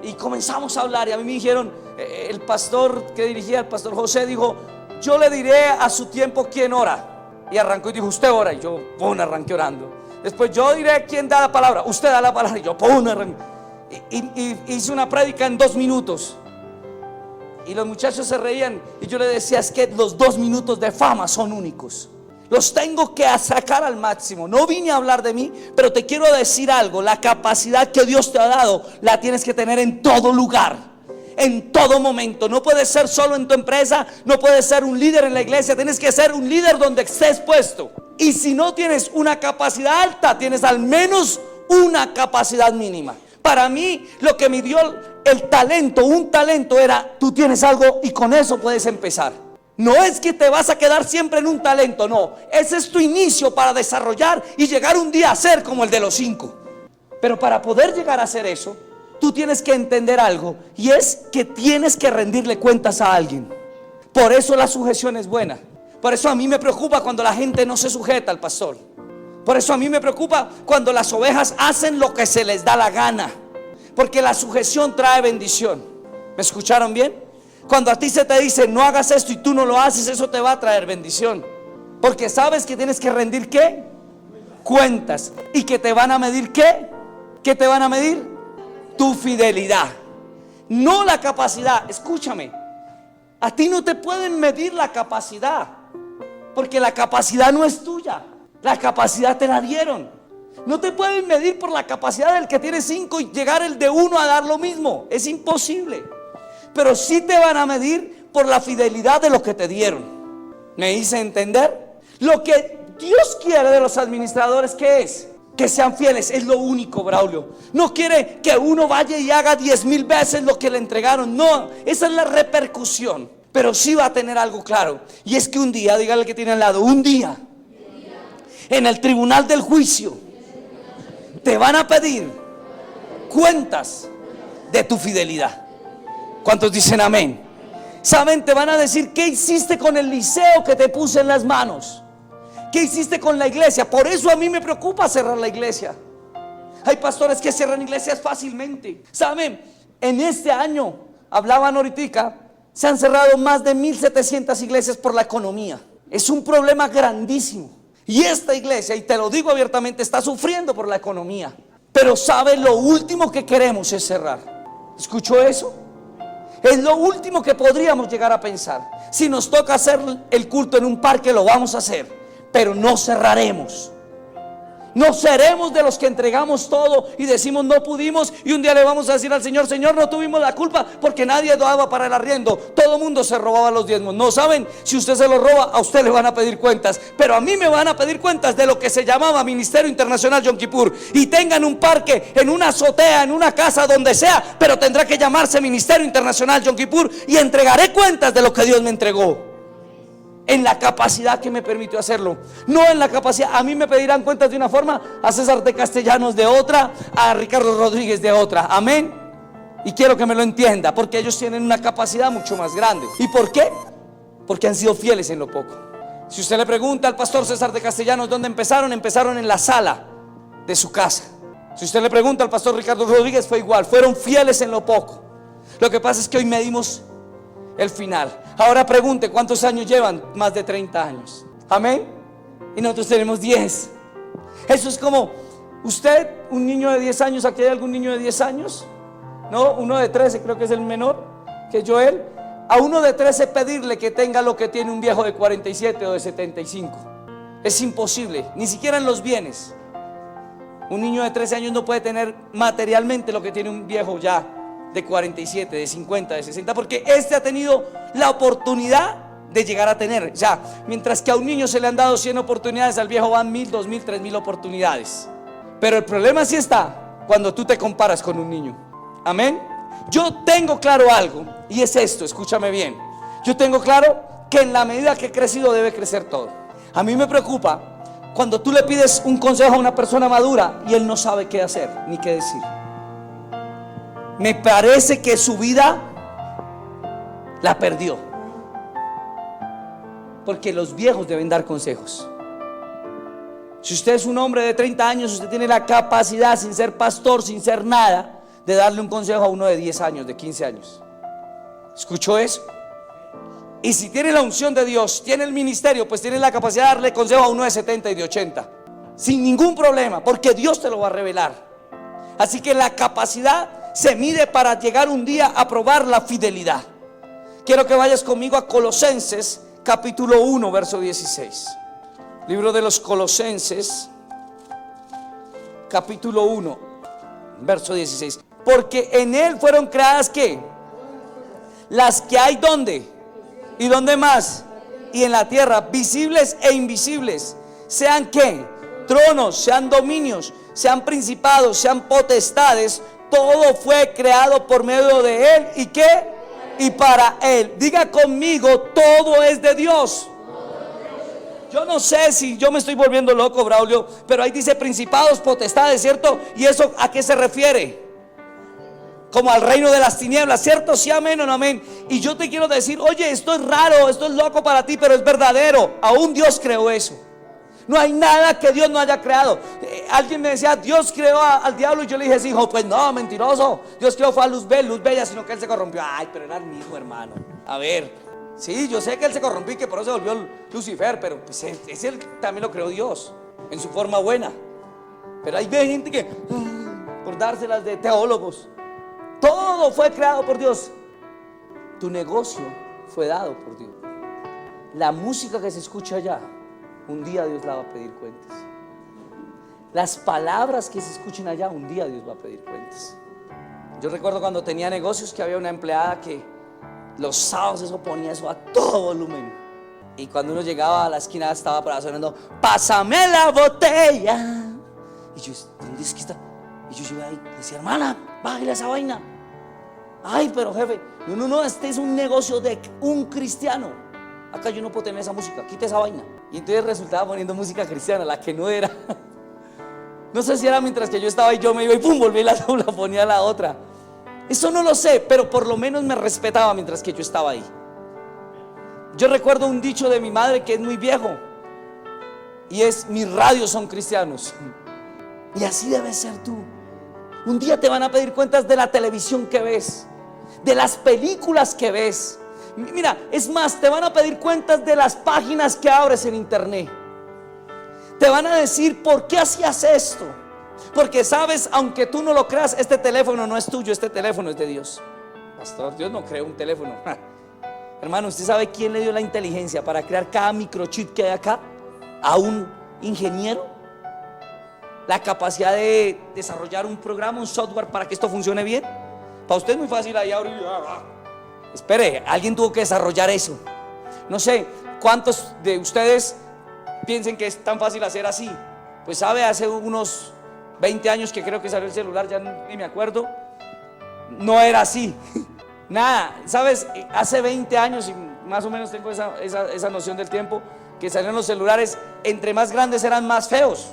S1: y comenzamos a hablar. Y a mí me dijeron, el pastor que dirigía, el pastor José, dijo: yo le diré a su tiempo quién ora. Y arrancó y dijo: usted ora. Y yo, pum, arranqué orando. Después yo diré quién da la palabra. Usted da la palabra. Y yo, pum, arranqué. Y hice una prédica en 2 minutos. Y los muchachos se reían. Y yo le decía: es que los 2 minutos de fama son únicos. Los tengo que sacar al máximo. No vine a hablar de mí, pero te quiero decir algo. La capacidad que Dios te ha dado la tienes que tener en todo lugar, en todo momento. No puedes ser solo en tu empresa, no puedes ser un líder en la iglesia. Tienes que ser un líder donde estés puesto. Y si no tienes una capacidad alta, tienes al menos una capacidad mínima. Para mí, lo que me dio el talento, un talento, era: tú tienes algo y con eso puedes empezar. No es que te vas a quedar siempre en un talento, no. Ese es tu inicio para desarrollar y llegar un día a ser como el de los 5. Pero para poder llegar a hacer eso, tú tienes que entender algo, y es que tienes que rendirle cuentas a alguien. Por eso la sujeción es buena. Por eso a mí me preocupa cuando la gente no se sujeta al pastor. Por eso a mí me preocupa cuando las ovejas hacen lo que se les da la gana, porque la sujeción trae bendición. ¿Me escucharon bien? Cuando a ti se te dice: no hagas esto, y tú no lo haces, eso te va a traer bendición, porque sabes que tienes que rendir ¿qué? Cuentas. ¿Y que te van a medir qué? ¿Qué te van a medir? Tu fidelidad, no la capacidad. Escúchame, a ti no te pueden medir la capacidad, porque la capacidad no es tuya. La capacidad te la dieron. No te pueden medir por la capacidad del que tiene 5 y llegar el de 1 a dar lo mismo. Es imposible. Pero sí te van a medir por la fidelidad de lo que te dieron. ¿Me hice entender? Lo que Dios quiere de los administradores, ¿qué es? Que sean fieles. Es lo único, Braulio. No quiere que uno vaya y haga 10,000 veces lo que le entregaron. No, esa es la repercusión. Pero sí va a tener algo claro, y es que un día, dígale al que tiene al lado, un día, en el tribunal del juicio, te van a pedir cuentas de tu fidelidad. ¿Cuántos dicen amén? Saben, te van a decir: ¿qué hiciste con el liceo que te puse en las manos? ¿Qué hiciste con la iglesia? Por eso a mí me preocupa cerrar la iglesia. Hay pastores que cierran iglesias fácilmente. Saben, en este año, hablaban ahorita, se han cerrado más de 1,700 iglesias por la economía. Es un problema grandísimo. Y esta iglesia, y te lo digo abiertamente, está sufriendo por la economía. Pero sabe, lo último que queremos es cerrar. ¿Escuchó eso? Es lo último que podríamos llegar a pensar. Si nos toca hacer el culto en un parque, lo vamos a hacer, pero no cerraremos. No seremos de los que entregamos todo y decimos: no pudimos, y un día le vamos a decir al Señor: Señor, no tuvimos la culpa porque nadie daba para el arriendo, todo el mundo se robaba los diezmos. No, saben, si usted se los roba, a usted le van a pedir cuentas, pero a mí me van a pedir cuentas de lo que se llamaba Ministerio Internacional Yom Kippur. Y tengan un parque, en una azotea, en una casa, donde sea, pero tendrá que llamarse Ministerio Internacional Yom Kippur, y entregaré cuentas de lo que Dios me entregó, en la capacidad que me permitió hacerlo. No en la capacidad. A mí me pedirán cuentas de una forma, a César de Castellanos de otra, a Ricardo Rodríguez de otra. Amén. Y quiero que me lo entienda, porque ellos tienen una capacidad mucho más grande. ¿Y por qué? Porque han sido fieles en lo poco. Si usted le pregunta al pastor César de Castellanos dónde empezaron, empezaron en la sala de su casa. Si usted le pregunta al pastor Ricardo Rodríguez, fue igual, fueron fieles en lo poco. Lo que pasa es que hoy medimos el final. Ahora pregunte: ¿cuántos años llevan? Más de 30 años. Amén. Y nosotros tenemos 10. Eso es como usted, un niño de 10 años. ¿Aquí hay algún niño de 10 años? No, uno de 13, creo que es el menor, que Joel. A uno de 13 pedirle que tenga lo que tiene un viejo de 47 o de 75. Es imposible, ni siquiera en los bienes. Un niño de 13 años no puede tener materialmente lo que tiene un viejo ya de 47, de 50, de 60, porque este ha tenido la oportunidad de llegar a tener. O sea, mientras que a un niño se le han dado 100 oportunidades, al viejo van 1,000, 2,000, 3,000 oportunidades. Pero el problema sí está cuando tú te comparas con un niño. Amén. Yo tengo claro algo, y es esto, escúchame bien. Yo tengo claro que en la medida que he crecido debe crecer todo. A mí me preocupa cuando tú le pides un consejo a una persona madura y él no sabe qué hacer ni qué decir. Me parece que su vida la perdió. Porque los viejos deben dar consejos. Si usted es un hombre de 30 años, usted tiene la capacidad, sin ser pastor, sin ser nada, de darle un consejo a uno de 10 años, de 15 años. ¿Escuchó eso? Y si tiene la unción de Dios, tiene el ministerio, pues tiene la capacidad de darle consejo a uno de 70 y de 80, sin ningún problema, porque Dios te lo va a revelar. Así que la capacidad se mide para llegar un día a probar la fidelidad. Quiero que vayas conmigo a Colosenses capítulo 1, verso 16. Libro de los Colosenses capítulo 1, verso 16. Porque en él fueron creadas ¿qué? Las que hay ¿dónde? ¿Y dónde más? Y en la tierra, visibles e invisibles. Sean ¿qué? Tronos, sean dominios, sean principados, sean potestades. Todo fue creado por medio de él. ¿Y qué? Y para él. Diga conmigo, todo es de Dios. Yo no sé si yo me estoy volviendo loco, Braulio, pero ahí dice principados, potestades, ¿cierto? ¿Y eso a qué se refiere? Como al reino de las tinieblas, ¿cierto? Sí, amén o no amén. Y yo te quiero decir, oye, esto es raro, esto es loco para ti, pero es verdadero. Aún Dios creó eso. No hay nada que Dios no haya creado. Alguien me decía, Dios creó al diablo, y yo le dije, sí, hijo, pues no, mentiroso. Dios creó fue a Luz Bella, sino que él se corrompió. Ay, pero era mi hijo, hermano. A ver, sí, yo sé que él se corrompió y que por eso se volvió Lucifer, pero pues ese también lo creó Dios en su forma buena. Pero hay gente que, por dárselas de teólogos, todo fue creado por Dios. Tu negocio fue dado por Dios. La música que se escucha allá, un día Dios la va a pedir cuentas. Las palabras que se escuchen allá, un día Dios va a pedir cuentas. Yo recuerdo cuando tenía negocios que había una empleada que los sábados eso ponía eso a todo volumen. Y cuando uno llegaba a la esquina estaba por ahí sonando, pásame la botella. Y yo, ¿dónde es que está? Y yo llegué ahí y decía, hermana, bájale esa vaina. Ay, pero jefe, no, este es un negocio de un cristiano. Acá yo no puedo tener esa música, quita esa vaina. Y entonces resultaba poniendo música cristiana, la que no era. No sé si era mientras que yo estaba ahí, yo me iba y pum, volví y la ponía a la otra. Eso no lo sé, pero por lo menos me respetaba mientras que yo estaba ahí. Yo recuerdo un dicho de mi madre que es muy viejo, y es: mis radios son cristianos. Y así debes ser tú. Un día te van a pedir cuentas de la televisión que ves, de las películas que ves. Mira, es más, te van a pedir cuentas de las páginas que abres en internet. Te van a decir, ¿por qué hacías esto? Porque sabes, aunque tú no lo creas, este teléfono no es tuyo, este teléfono es de Dios. Pastor, Dios no creó un teléfono. Hermano, ¿usted sabe quién le dio la inteligencia para crear cada microchip que hay acá? ¿A un ingeniero? La capacidad de desarrollar un programa, un software para que esto funcione bien. Para usted es muy fácil ahí abrir. Espere, alguien tuvo que desarrollar eso. No sé cuántos de ustedes piensen que es tan fácil hacer así. Pues sabe, hace unos 20 años que creo que salió el celular, ya ni me acuerdo, no era así. Nada, sabes, hace 20 años, y más o menos tengo esa noción del tiempo, que salieron los celulares, entre más grandes eran más feos.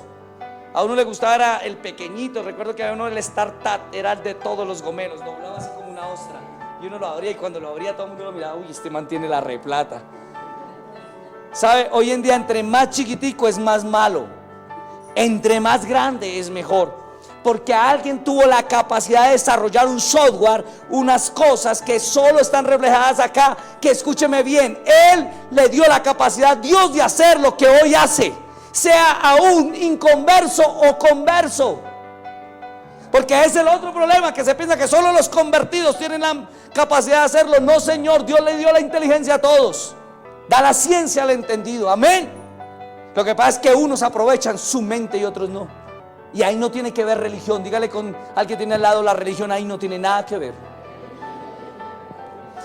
S1: A uno le gustaba era el pequeñito. Recuerdo que había uno, el StarTAC, era el de todos los gomelos, doblaba así como una ostra, y uno lo abría, y cuando lo abría todo el mundo lo miraba, uy, este man tiene la replata. ¿Sabe? Hoy en día entre más chiquitico es más malo, entre más grande es mejor, porque alguien tuvo la capacidad de desarrollar un software, unas cosas que solo están reflejadas acá, que escúcheme bien, Él le dio la capacidad, Dios, de hacer lo que hoy hace, sea aún inconverso o converso. Porque ese es el otro problema, que se piensa que solo los convertidos tienen la capacidad de hacerlo. No, Señor, Dios le dio la inteligencia a todos, da la ciencia al entendido, amén. Lo que pasa es que unos aprovechan su mente y otros no. Y ahí no tiene que ver religión. Dígale con al que tiene al lado, la religión ahí no tiene nada que ver.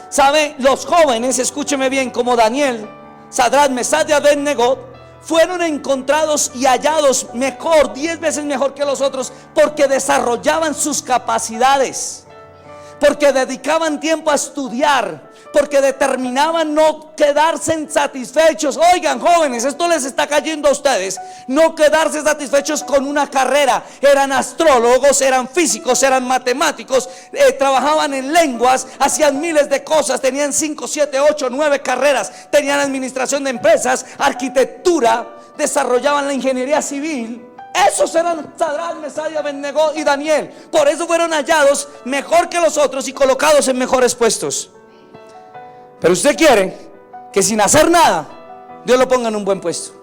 S1: ¿Sabe? Los jóvenes, escúcheme bien, como Daniel, Sadrach, Mesach y Abed-Nego, fueron encontrados y hallados mejor, 10 veces mejor que los otros, porque desarrollaban sus capacidades, porque dedicaban tiempo a estudiar, porque determinaban no quedarse insatisfechos. Oigan, jóvenes, esto les está cayendo a ustedes. No quedarse satisfechos con una carrera. Eran astrólogos, eran físicos, eran matemáticos, trabajaban en lenguas, hacían miles de cosas, tenían 5, 7, 8, 9 carreras, tenían administración de empresas, arquitectura, desarrollaban la ingeniería civil. Esos eran Sadrach, Mesach, Abednego y Daniel. Por eso fueron hallados mejor que los otros y colocados en mejores puestos. Pero usted quiere que sin hacer nada Dios lo ponga en un buen puesto.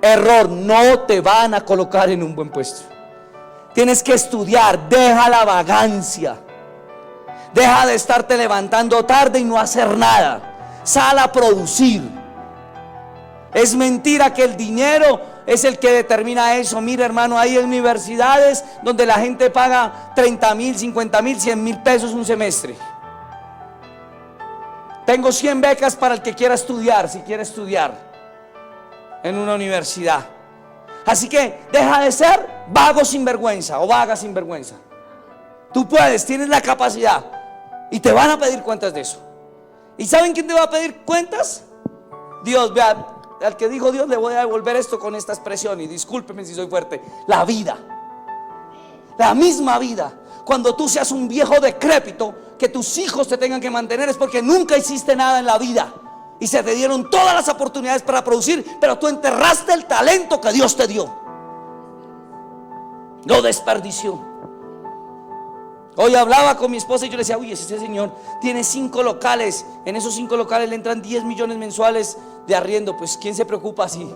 S1: Error, no te van a colocar en un buen puesto. Tienes que estudiar, deja la vagancia. Deja de estarte levantando tarde y no hacer nada. Sal a producir. Es mentira que el dinero es el que determina eso. Mira, hermano, hay universidades donde la gente paga 30,000, 50,000, 100,000 pesos un semestre. Tengo 100 becas para el que quiera estudiar, si quiere estudiar en una universidad. Así que deja de ser vago sin vergüenza o vaga sin vergüenza. Tú puedes, tienes la capacidad y te van a pedir cuentas de eso. ¿Y saben quién te va a pedir cuentas? Dios. Vea, al que dijo Dios le voy a devolver esto con esta expresión, y discúlpeme si soy fuerte: la vida, la misma vida. Cuando tú seas un viejo decrépito, que tus hijos te tengan que mantener, es porque nunca hiciste nada en la vida y se te dieron todas las oportunidades para producir, pero tú enterraste el talento que Dios te dio, lo desperdició. Hoy hablaba con mi esposa y yo le decía: uy, ese señor tiene 5 locales. En esos 5 locales le entran 10 millones mensuales de arriendo. Pues ¿quién se preocupa así?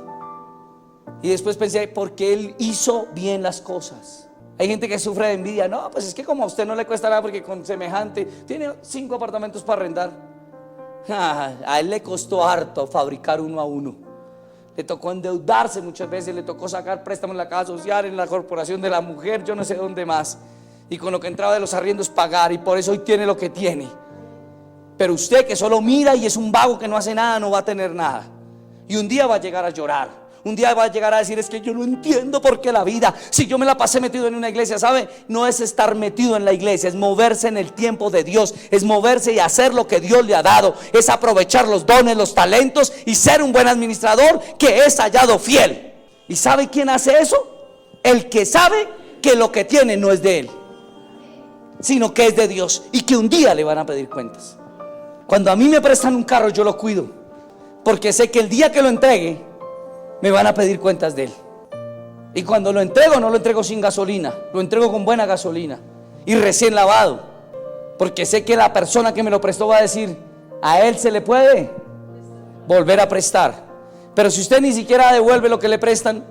S1: Y después pensé: porque él hizo bien las cosas. Hay gente que sufre de envidia. No, pues es que como a usted no le cuesta nada, porque con semejante tiene 5 apartamentos para arrendar. A él le costó harto fabricar uno a uno. Le tocó endeudarse muchas veces, le tocó sacar préstamos en la Caja Social, en la Corporación de la Mujer, yo no sé dónde más. Y con lo que entraba de los arriendos pagar, y por eso hoy tiene lo que tiene. Pero usted, que solo mira y es un vago que no hace nada, no va a tener nada. Y un día va a llegar a llorar. Un día va a llegar a decir: es que yo no entiendo por qué la vida, si yo me la pasé metido en una iglesia. ¿Sabe? No es estar metido en la iglesia, es moverse en el tiempo de Dios, es moverse y hacer lo que Dios le ha dado, es aprovechar los dones, los talentos y ser un buen administrador que es hallado fiel. ¿Y sabe quién hace eso? El que sabe que lo que tiene no es de él, sino que es de Dios, y que un día le van a pedir cuentas. Cuando a mí me prestan un carro, yo lo cuido, porque sé que el día que lo entregue me van a pedir cuentas de él. Y cuando lo entrego, no lo entrego sin gasolina, lo entrego con buena gasolina y recién lavado, porque sé que la persona que me lo prestó va a decir: a él se le puede volver a prestar. Pero si usted ni siquiera devuelve lo que le prestan,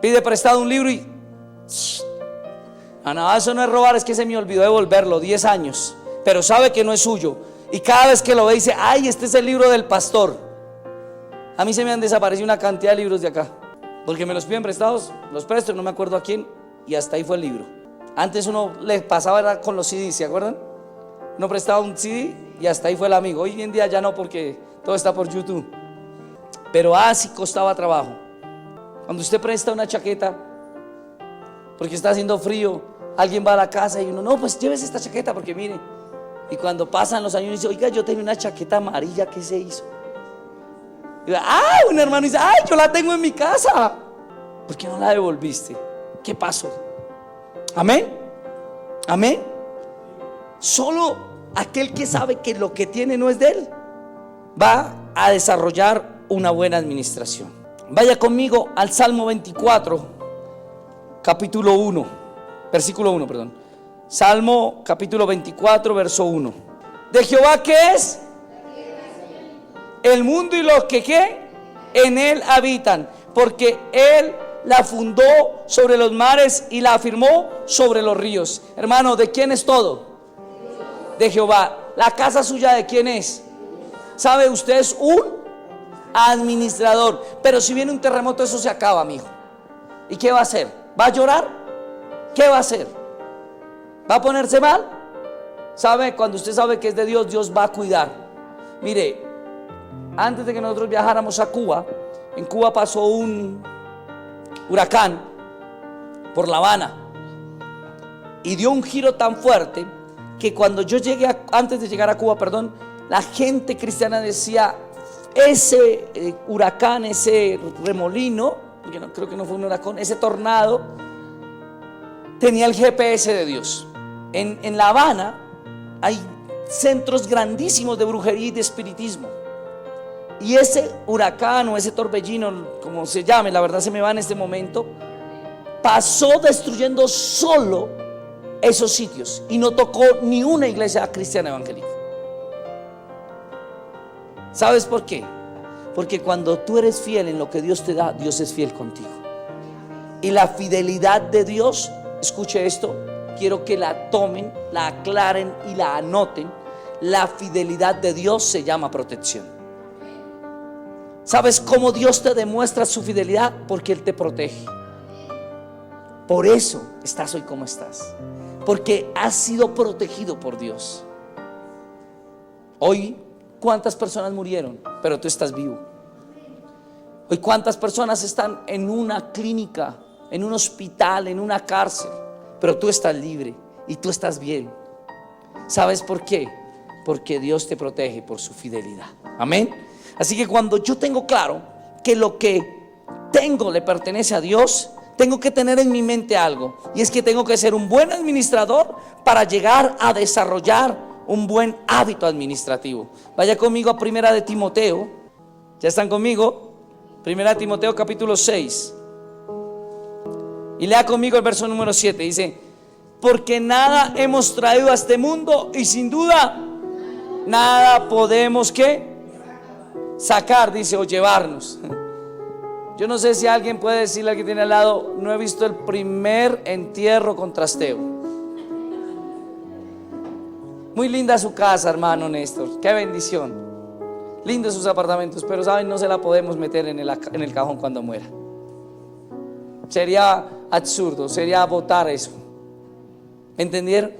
S1: pide prestado un libro y no, eso no es robar, es que se me olvidó devolverlo, 10 años, pero sabe que no es suyo. Y cada vez que lo ve dice: ay, este es el libro del pastor. A mí se me han desaparecido una cantidad de libros de acá, porque me los piden prestados, los presto, no me acuerdo a quién, y hasta ahí fue el libro. Antes uno le pasaba con los CDs, ¿se acuerdan? Uno prestaba un CD y hasta ahí fue el amigo. Hoy en día ya no, porque todo está por YouTube. Pero así costaba trabajo. Cuando usted presta una chaqueta porque está haciendo frío, alguien va a la casa y uno: no, pues llévese esta chaqueta porque mire. Y cuando pasan los años dice: oiga, yo tenía una chaqueta amarilla, ¿qué se hizo? Y un hermano dice: ay, yo la tengo en mi casa. ¿Por qué no la devolviste? ¿Qué pasó? Amén. Amén. Solo aquel que sabe que lo que tiene no es de él va a desarrollar una buena administración. Vaya conmigo al Salmo 24, capítulo 1, versículo 1, perdón. Salmo capítulo 24, verso 1. ¿De Jehová qué es? El mundo y los que ¿qué? En él habitan, porque él la fundó sobre los mares y la afirmó sobre los ríos. Hermano, ¿de quién es todo? De Jehová. ¿La casa suya de quién es? ¿Sabe? Usted es un administrador. Pero si viene un terremoto, eso se acaba, amigo. ¿Y qué va a hacer? ¿Va a llorar? ¿Qué va a hacer? ¿Va a ponerse mal? ¿Sabe? Cuando usted sabe que es de Dios, Dios va a cuidar. Mire, antes de que nosotros viajáramos a Cuba, en Cuba pasó un huracán por La Habana y dio un giro tan fuerte que cuando yo llegué, antes de llegar a Cuba, perdón, la gente cristiana decía, ese huracán, ese remolino, porque no, creo que no fue un huracán, ese tornado, tenía el GPS de Dios. En La Habana hay centros grandísimos de brujería y de espiritismo. Y ese huracán o ese torbellino, como se llame, la verdad se me va en este momento, pasó destruyendo solo esos sitios y no tocó ni una iglesia cristiana evangélica. ¿Sabes por qué? Porque cuando tú eres fiel en lo que Dios te da, Dios es fiel contigo. Y la fidelidad de Dios, escuche esto, quiero que la tomen, la aclaren y la anoten. La fidelidad de Dios se llama protección. ¿Sabes cómo Dios te demuestra su fidelidad? Porque Él te protege. Por eso estás hoy como estás, porque has sido protegido por Dios. Hoy, ¿cuántas personas murieron? Pero tú estás vivo. Hoy, ¿cuántas personas están en una clínica, en un hospital, en una cárcel? Pero tú estás libre y tú estás bien. ¿Sabes por qué? Porque Dios te protege por su fidelidad. Amén. Así que cuando yo tengo claro que lo que tengo le pertenece a Dios, tengo que tener en mi mente algo, y es que tengo que ser un buen administrador para llegar a desarrollar un buen hábito administrativo. Vaya conmigo a Primera de Timoteo. ¿Ya están conmigo? Primera de Timoteo capítulo 6. Y lea conmigo el verso número 7. Dice: porque nada hemos traído a este mundo y sin duda nada podemos ¿qué? Sacar, dice, o llevarnos. Yo no sé si alguien puede decirle al que tiene al lado: no he visto el primer entierro con trasteo. Muy linda su casa, hermano Néstor, qué bendición. Lindos sus apartamentos, pero saben, no se la podemos meter en el cajón cuando muera. Sería absurdo, sería botar eso. ¿Entendieron?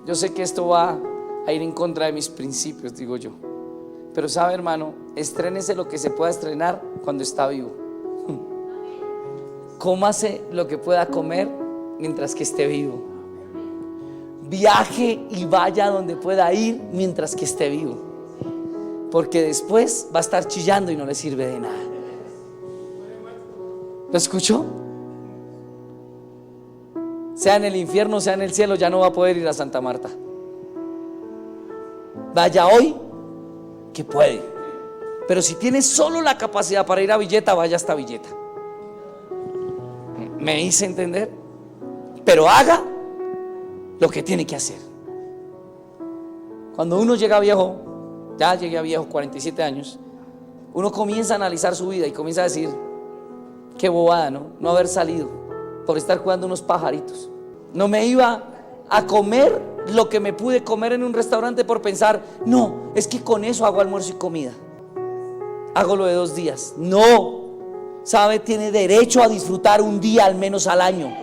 S1: Yo sé que esto va a ir en contra de mis principios, digo yo. Pero sabe, hermano, estrénese lo que se pueda estrenar cuando está vivo. Cómase lo que pueda comer mientras que esté vivo. Viaje y vaya donde pueda ir mientras que esté vivo, porque después va a estar chillando y no le sirve de nada. ¿Lo escuchó? Sea en el infierno, sea en el cielo, ya no va a poder ir a Santa Marta. Vaya hoy que puede. Pero si tiene solo la capacidad para ir a Villeta, vaya hasta Villeta. ¿Me hice entender? Pero haga lo que tiene que hacer. Cuando uno llega viejo, ya llegué a viejo, 47 años, uno comienza a analizar su vida y comienza a decir: qué bobada, no haber salido por estar cuidando unos pajaritos. No me iba a comer lo que me pude comer en un restaurante por pensar: no, es que con eso hago almuerzo y comida, hago lo de 2 días. No, sabe, tiene derecho a disfrutar un día al menos al año,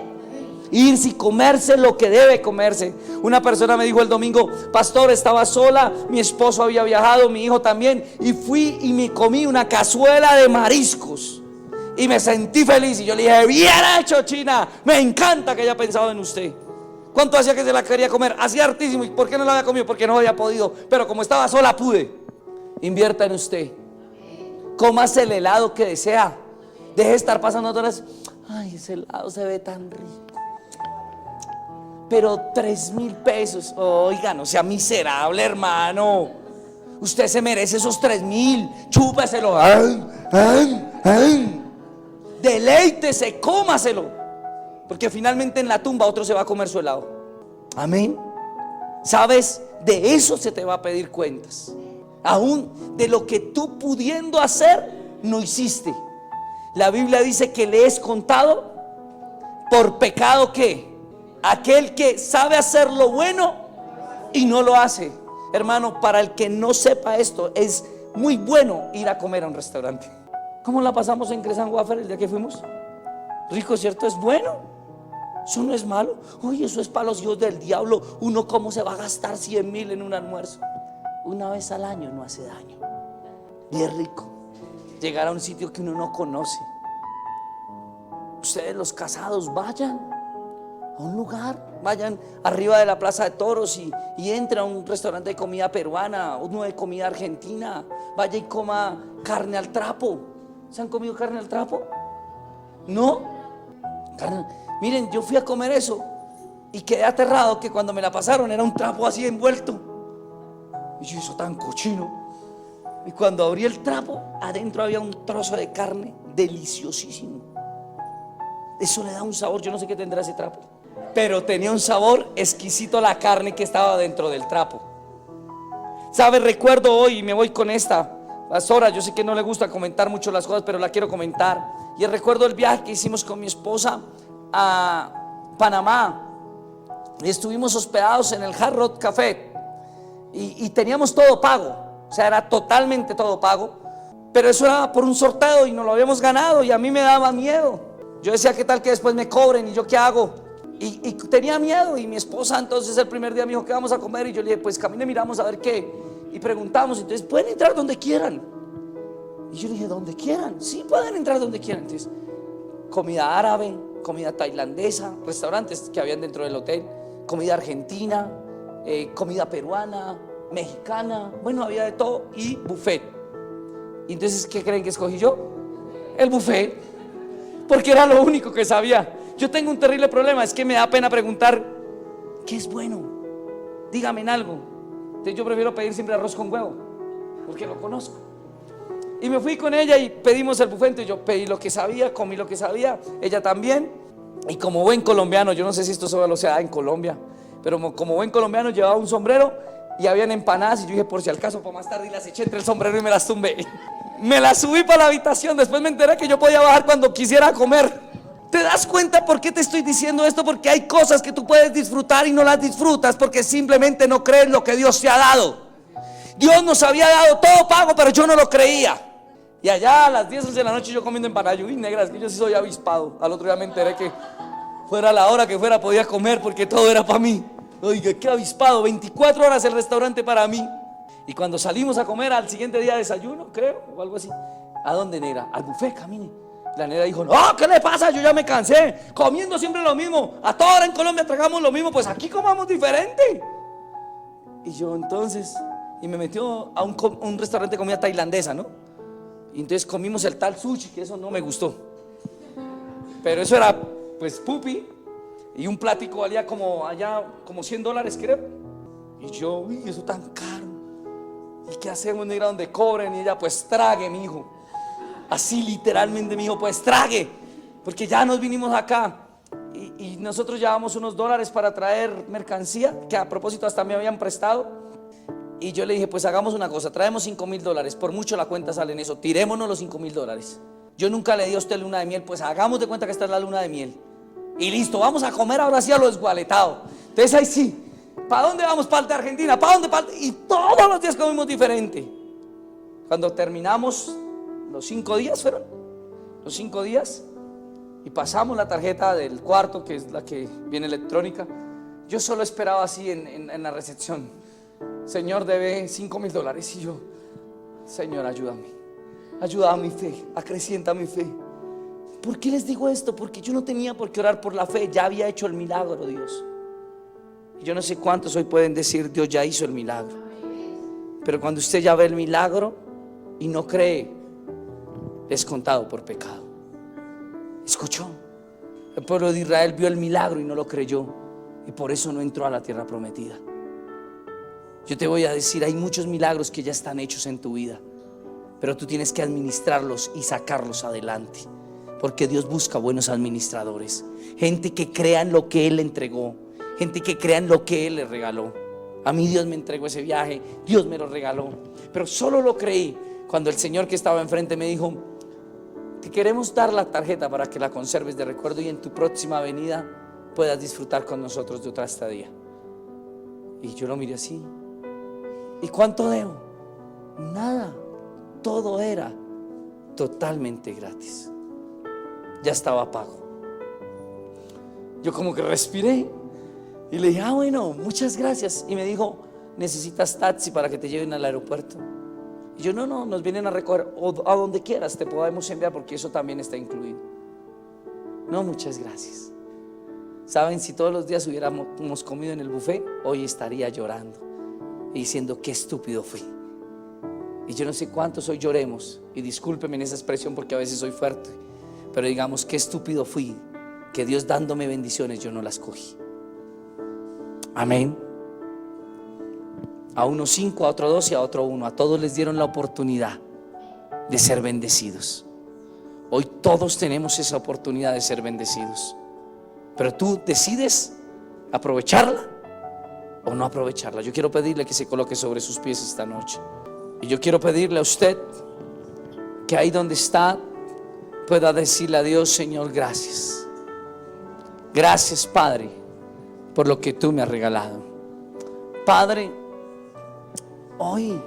S1: irse y comerse lo que debe comerse. Una persona me dijo el domingo: pastor, estaba sola, mi esposo había viajado, mi hijo también, y fui y me comí una cazuela de mariscos y me sentí feliz. Y yo le dije: bien hecho, China, me encanta que haya pensado en usted. ¿Cuánto hacía que se la quería comer? Hacía hartísimo. ¿Y por qué no la había comido? Porque no había podido, pero como estaba sola pude. Invierta en usted. Cómase el helado que desea. Deje de estar pasando horas: ay, ese helado se ve tan rico, pero 3,000 pesos. Oiga, no sea miserable, hermano. Usted se merece esos 3,000. Chúpeselo. Deleítese, cómaselo, porque finalmente en la tumba otro se va a comer su helado. Amén. ¿Sabes? De eso se te va a pedir cuentas, aún de lo que tú pudiendo hacer no hiciste. La Biblia dice que le es contado por pecado que aquel que sabe hacer lo bueno y no lo hace. Hermano, para el que no sepa esto, es muy bueno ir a comer a un restaurante. ¿Cómo la pasamos en Cresan Wafer el día que fuimos? Rico, ¿cierto? Es bueno. Eso no es malo. Uy, eso es para los hijos del diablo. Uno, ¿cómo se va a gastar 100,000 en un almuerzo? Una vez al año no hace daño. Y es rico llegar a un sitio que uno no conoce. Ustedes los casados vayan a un lugar, vayan arriba de la Plaza de Toros y entre a un restaurante de comida peruana, uno de comida argentina, vaya y coma carne al trapo. ¿Se han comido carne al trapo? ¿No? Miren, yo fui a comer eso y quedé aterrado que cuando me la pasaron era un trapo así envuelto. Y yo, eso tan cochino. Y cuando abrí el trapo, adentro había un trozo de carne deliciosísimo. Eso le da un sabor, yo no sé qué tendrá ese trapo, pero tenía un sabor exquisito la carne que estaba dentro del trapo. ¿Sabes? Recuerdo hoy, y me voy con esta pastora, yo sé que no le gusta comentar mucho las cosas, pero la quiero comentar. Y recuerdo el viaje que hicimos con mi esposa a Panamá. Y estuvimos hospedados en el Hard Rock Café. Y teníamos todo pago, o sea, era totalmente todo pago. Pero eso era por un sorteo y nos lo habíamos ganado y a mí me daba miedo. Yo decía, ¿qué tal que después me cobren? ¿Y yo qué hago? Y tenía miedo. Y mi esposa entonces el primer día me dijo, ¿qué vamos a comer? Y yo le dije, pues camine, miramos a ver qué. Y preguntamos, entonces, ¿pueden entrar donde quieran? Y yo le dije, ¿donde quieran? Sí, pueden entrar donde quieran. Entonces, comida árabe, comida tailandesa, restaurantes que habían dentro del hotel, comida argentina, comida peruana, mexicana, bueno, había de todo, y buffet. Y entonces, ¿qué creen que escogí yo? El buffet, porque era lo único que sabía. Yo tengo un terrible problema, es que me da pena preguntar, ¿qué es bueno? Dígame en algo. Entonces yo prefiero pedir siempre arroz con huevo, porque lo conozco. Y me fui con ella y pedimos el buffet. Entonces yo pedí lo que sabía, comí lo que sabía, ella también. Y como buen colombiano, yo no sé si esto solo se da en Colombia, pero como buen colombiano llevaba un sombrero y habían empanadas. Y yo dije, por si al caso, para más tarde, y las eché entre el sombrero y me las tumbé. Me las subí para la habitación. Después me enteré que yo podía bajar cuando quisiera comer. ¿Te das cuenta por qué te estoy diciendo esto? Porque hay cosas que tú puedes disfrutar y no las disfrutas porque simplemente no crees lo que Dios te ha dado. Dios nos había dado todo pago, pero yo no lo creía. Y allá a las 10, 11 de la noche yo comiendo empanadas. Uy, negras, que yo sí soy avispado. Al otro día me enteré que fuera la hora que fuera podía comer porque todo era para mí. Oiga, qué avispado. 24 horas el restaurante para mí. Y cuando salimos a comer al siguiente día desayuno, creo, o algo así. ¿A dónde, negra? Al buffet, camine. La negra dijo, no, ¿qué le pasa? Yo ya me cansé, comiendo siempre lo mismo. A toda hora en Colombia tragamos lo mismo, pues aquí comamos diferente. Y yo entonces, y me metió a un restaurante de comida tailandesa, ¿no? Y entonces comimos el tal sushi, que eso no me gustó. Pero eso era, pues, pupi. Y un plático valía como allá, como $100, creo. Y yo, uy, eso tan caro. ¿Y qué hacemos, negra, donde cobren? Y ella, pues, trague, mi hijo. Así literalmente me dijo, pues trague, porque ya nos vinimos acá y nosotros llevábamos unos dólares para traer mercancía, que a propósito hasta me habían prestado. Y yo le dije, pues hagamos una cosa, traemos $5,000, por mucho la cuenta sale en eso, tirémonos los $5,000. Yo nunca le di a usted luna de miel, pues hagamos de cuenta que esta es la luna de miel. Y listo, vamos a comer ahora sí a lo desgualetado. Entonces ahí sí, ¿para dónde vamos? Parte de Argentina, ¿para dónde? Y todos los días comimos diferente. Cuando terminamos, los 5 días fueron, los 5 días, y pasamos la tarjeta del cuarto, que es la que viene electrónica. Yo solo esperaba así en la recepción, Señor, debe $5,000. Y yo, Señor, ayúdame, ayuda a mi fe, acrecienta mi fe. ¿Por qué les digo esto? Porque yo no tenía por qué orar por la fe, ya había hecho el milagro Dios. Y yo no sé cuántos hoy pueden decir, Dios ya hizo el milagro. Pero cuando usted ya ve el milagro y no cree, es contado por pecado. ¿Escuchó? El pueblo de Israel vio el milagro y no lo creyó, y por eso no entró a la tierra prometida. Yo te voy a decir, hay muchos milagros que ya están hechos en tu vida, pero tú tienes que administrarlos y sacarlos adelante, porque Dios busca buenos administradores, gente que crea en lo que Él le entregó, gente que crea en lo que Él le regaló. A mí Dios me entregó ese viaje, Dios me lo regaló, pero solo lo creí cuando el señor que estaba enfrente me dijo, te queremos dar la tarjeta para que la conserves de recuerdo y en tu próxima venida puedas disfrutar con nosotros de otra estadía. Y yo lo miré así. ¿Y cuánto debo? Nada. Todo era totalmente gratis. Ya estaba pago. Yo como que respiré y le dije, bueno, muchas gracias. Y me dijo, ¿necesitas taxi para que te lleven al aeropuerto? Y yo, no, nos vienen a recoger o a donde quieras, te podemos enviar porque eso también está incluido. No, muchas gracias. ¿Saben? Si todos los días hubiéramos comido en el buffet, hoy estaría llorando y diciendo qué estúpido fui. Y yo no sé cuántos hoy lloremos, y discúlpeme en esa expresión porque a veces soy fuerte, pero digamos qué estúpido fui, que Dios dándome bendiciones yo no las cogí. Amén. A unos 5, a otro 2 y a otro 1, a todos les dieron la oportunidad de ser bendecidos. Hoy todos tenemos esa oportunidad de ser bendecidos, pero tú decides aprovecharla o no aprovecharla. Yo quiero pedirle que se coloque sobre sus pies esta noche, y yo quiero pedirle a usted que ahí donde está pueda decirle a Dios: Señor, gracias. Gracias, Padre, por lo que tú me has regalado. Padre, hoy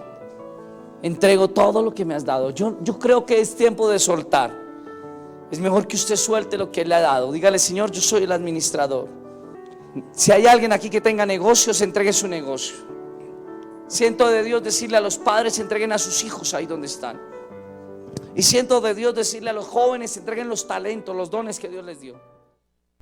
S1: entrego todo lo que me has dado. Yo creo que es tiempo de soltar. Es mejor que usted suelte lo que Él le ha dado. Dígale: Señor, yo soy el administrador. Si hay alguien aquí que tenga negocios, entregue su negocio. Siento de Dios decirle a los padres: entreguen a sus hijos ahí donde están. Y siento de Dios decirle a los jóvenes: entreguen los talentos, los dones que Dios les dio.